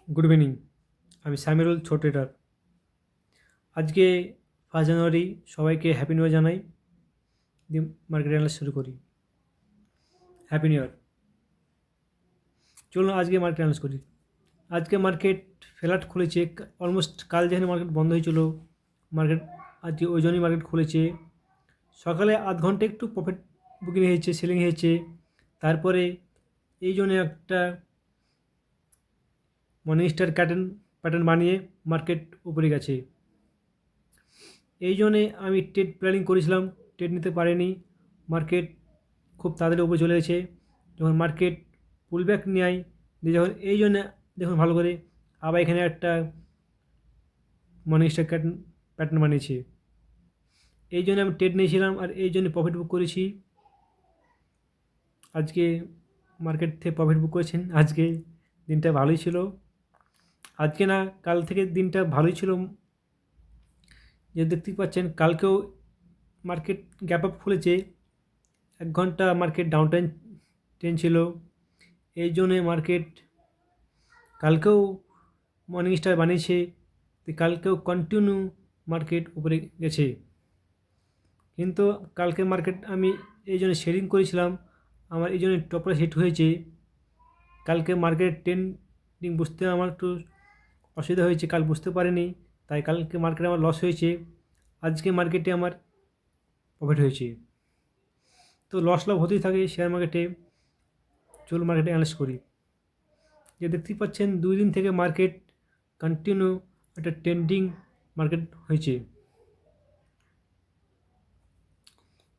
Good evening. আমি সামিরুল ছোট tedder. আজকে 1 জানুয়ারি, সবাইকে হ্যাপি নিউ ইয়ার জানাই। দিয়ে মার্কেট অ্যানালাইসিস শুরু করি। Happy new year. চলুন আজকে মার্কেট অ্যানালাইসিস করি। আজকে মার্কেট ফ্ল্যাট খুলেছে। অলমোস্ট কাল যেখানে মার্কেট বন্ধ হয়েছিল, মার্কেট আজকে ওই জন্যই মার্কেট খুলেছে। সকালে আধ ঘন্টা একটু প্রফিট বুকিং হয়েছে, সেলিং হয়েছে। তারপরে এই জন্য একটা মর্নিং স্টার প্যাটার্ন বানিয়ে মার্কেট উপরে গেছে। এই জন্যে আমি ট্রেড প্ল্যানিং করেছিলাম, ট্রেড নিতে পারিনি। মার্কেট খুব তাড়াতাড়ি উপরে চলে গেছে। যখন মার্কেট পুলব্যাক নেয়, দিয়ে যখন এই জন্য দেখুন ভালো করে আবার এখানে একটা মর্নিং স্টার প্যাটার্ন বানিয়েছে। এই জন্য আমি ট্রেড নিয়েছিলাম আর এই জন্য প্রফিট বুক করেছি। আজকে মার্কেট থেকে প্রফিট বুক করেছেন। আজকে দিনটা ভালোই ছিল। আজকে না, কাল থেকে দিনটা ভালোই ছিল। যে দেখতেই পাচ্ছেন, কালকেও মার্কেট গ্যাপ আপ খুলেছে। 1 ঘন্টা মার্কেট ডাউন ট্রেন ছিল। এই জন্যে মার্কেট কালকেও মর্নিং স্টার বানিয়েছে। কালকেও কন্টিনিউ মার্কেট উপরে গেছে। কিন্তু কালকে মার্কেট আমি এই জন্য শেয়ারিং করেছিলাম, আমার এই জন্য টপটা হিট হয়েছে। কালকে মার্কেট ট্রেন্ডিং বুঝতে আমার একটু অসুবিধা হয়েছে, কাল বুঝতে পারিনি, তাই কালকে মার্কেটে আমার লস হয়েছে। আজকে মার্কেটে আমার প্রফিট হয়েছে। তো লস লাভ হতেই থাকে শেয়ার মার্কেটে। চলুন মার্কেটে অ্যানালাইস করি। যে দেখতেই পাচ্ছেন 2 দিন থেকে মার্কেট কন্টিনিউ একটা ট্রেন্ডিং মার্কেট হয়েছে।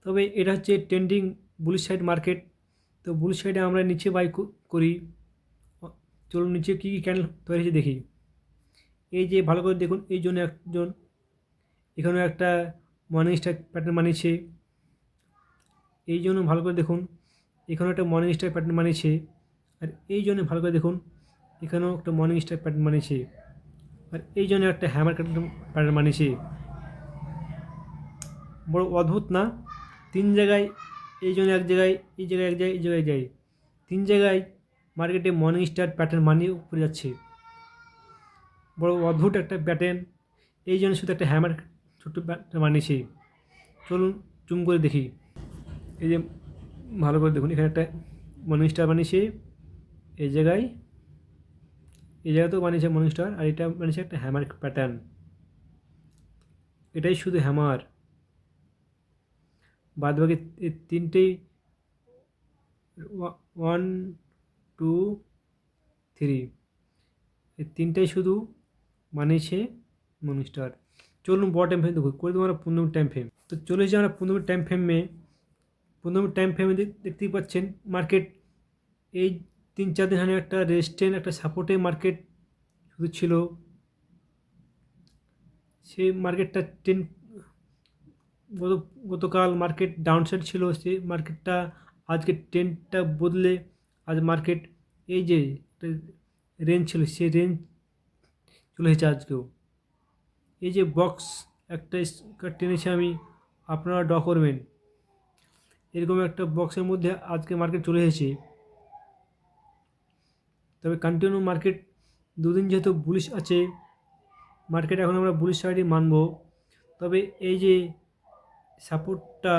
তবে এটা হচ্ছে ট্রেন্ডিং বুলিশ সাইড মার্কেট। তো বুলিশ সাইডে আমরা নিচে বাই করি। চলুন নিচে কী কী ক্যান্ডেল তৈরি হয়েছে দেখি। এই যে ভালো করে দেখুন, এই জন্য একজন এখানেও একটা মর্নিং স্টার প্যাটার্ন বানিয়েছে। এই জন্য ভালো করে দেখুন, এখানেও একটা মর্নিং স্টার প্যাটার্ন বানিয়েছে। আর এই জন্য ভালো করে দেখুন, এখানেও একটা মর্নিং স্টার প্যাটার্ন বানিয়েছে। আর এই জন্য একটা হ্যামার প্যাটার্ন বানিয়েছে। বড় অদ্ভুত না? 3 জায়গায়, এই জন্য এক জায়গায়, এই জায়গায় এক জায়গায়, এই জায়গায় যায়, 3 জায়গায় মার্কেটে মর্নিং স্টার প্যাটার্ন বানিয়ে উপরে যাচ্ছে। বড় অদ্ভুত একটা প্যাটার্ন। এই জন্য শুধু একটা হ্যামার ছোট্ট প্যাটার্ন বানিয়েছে। চলুন জুম করে দেখি। এই যে ভালো করে দেখুন, এখানে একটা মর্নিং স্টার বানিয়েছে। এই জায়গাতেও বানিয়েছে মর্নিং স্টার, আর এটা বানিয়েছে একটা হ্যামার প্যাটার্ন। এটাই শুধু হ্যামার, বাদ বাকি এই তিনটেই 1 2 3, এই তিনটাই শুধু বানিয়েছে মর্নিং স্টার। চলুন বড় টাইম ফ্রেম দেখুন, করে দেবো আমরা 15 মিনিট টাইম ফ্রেম। তো চলে এসেছি আমরা 15 মিনিট টাইম ফ্রেমে। 15 মিনিট টাইম ফ্রেমে দেখতেই পাচ্ছেন মার্কেট এই 3-4 দিন একটা রেজিস্ট্যান্স, একটা সাপোর্টে মার্কেট শুধু ছিল। সেই মার্কেটটা গতকাল মার্কেট ডাউনসাইড ছিল, সেই মার্কেটটা আজকে ট্রেন্ডটা বদলে আজ মার্কেট এই যে রেঞ্জ ছিল, সেই রেঞ্জ চলে এসেছে আজকেও। এই যে বক্স একটা টেনেছি আমি, আপনারা ড্র করবেন। এরকম একটা বক্সের মধ্যে আজকে মার্কেট চলে এসেছে। তবে কন্টিনিউ মার্কেট 2 দিন যেহেতু বুলিশ আছে, মার্কেট এখন আমরা বুলিশ সাইডে মানব। তবে এই যে সাপোর্টটা,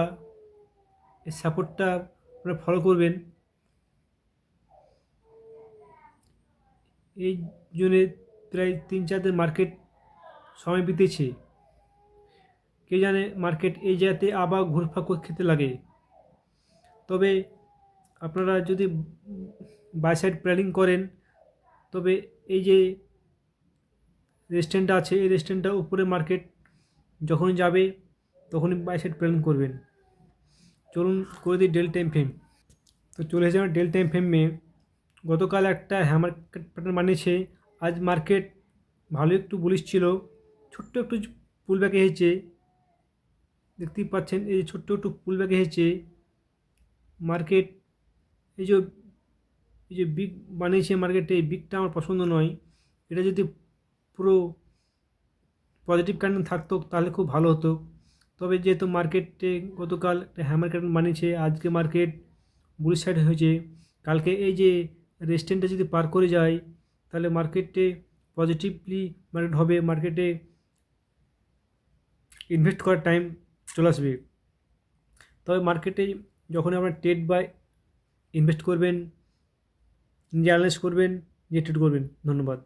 এই সাপোর্টটা আপনারা ফলো করবেন। এই জন্যে প্রায় 3-4 দিন মার্কেট সময় বিতেছে। কে জানে মার্কেট এই জায়গাতে আবার ঘুরফাক খেতে লাগে। তবে আপনারা যদি বাই সাইড প্ল্যানিং করেন, তবে এই যে রেজিস্ট্যান্সটা আছে, এই রেজিস্ট্যান্সটা উপরে মার্কেট যখনই যাবে তখনই বাই সাইড প্ল্যানিং করবেন। চলুন করে দিই ডেল টাইম ফ্রেম। তো চলে এসেছে আমার ডেল টাইম ফ্রেমে। গতকাল একটা হ্যামার প্যাটার্ন বানিয়েছে। আজ মার্কেট ভালো একটু বুলিশ ছিল, ছোট্ট একটু পুল ব্যাক এসেছে। দেখতেই পাচ্ছেন এই ছোট্ট একটু পুল ব্যাক এসেছে মার্কেট। এই যে বিগ বানিয়েছে মার্কেটে, এই বিগটা আমার পছন্দ নয়। এটা যদি পুরো পজিটিভ ক্যান্ডেল থাকতো তাহলে খুব ভালো হতো। তবে যেহেতু মার্কেটে গতকাল একটা হ্যামার ক্যান্ডেল বানিয়েছে, আজকে মার্কেট বুলিশ সাইড হয়েছে। কালকে এই যে রেজিস্ট্যান্সটা যদি পার করে যায়, তাহলে মার্কেটে পজিটিভলি মার্কেট হবে, মার্কেটে ইনভেস্ট করার টাইম চলে আসবে। তবে মার্কেটে যখন আপনার ট্রেড বা ইনভেস্ট করবেন, নিজে অ্যানালাইজ করবেন, নিজে ট্রেড করবেন। ধন্যবাদ।